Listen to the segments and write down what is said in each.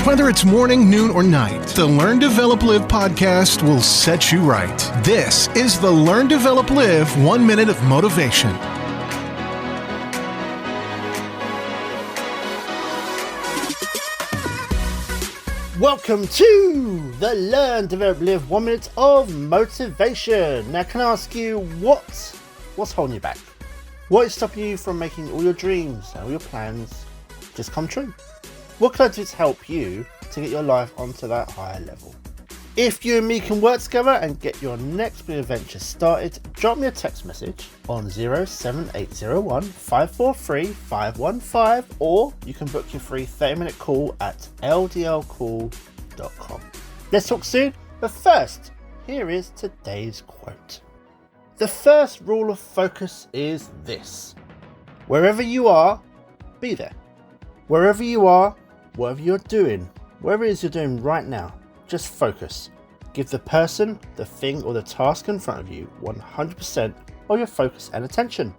Whether it's morning, noon, or night, the Learn, Develop, Live podcast will set you right. This is the Learn, Develop, Live 1 Minute of Motivation. Welcome to the Learn, Develop, Live 1 Minute of Motivation. Now, can I ask you, what's holding you back? What is stopping you from making all your dreams and all your plans just come true? What can I do to help you to get your life onto that higher level? If you and me can work together and get your next big adventure started, drop me a text message on 07801 543 515, or you can book your free 30-minute call at ldlcall.com. Let's talk soon, but first, here is today's quote. The first rule of focus is this: wherever you are, be there. Wherever you are, whatever you're doing, whatever it is you're doing right now, just focus. Give the person, the thing, or the task in front of you 100% of your focus and attention.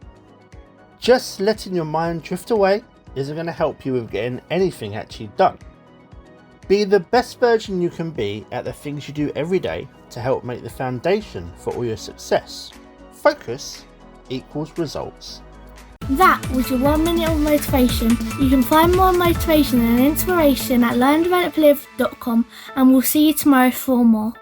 Just letting your mind drift away isn't going to help you with getting anything actually done. Be the best version you can be at the things you do every day to help make the foundation for all your success. Focus equals results. That was your 1 minute of motivation. You can find more motivation and inspiration at learndeveloplive.com, and we'll see you tomorrow for more.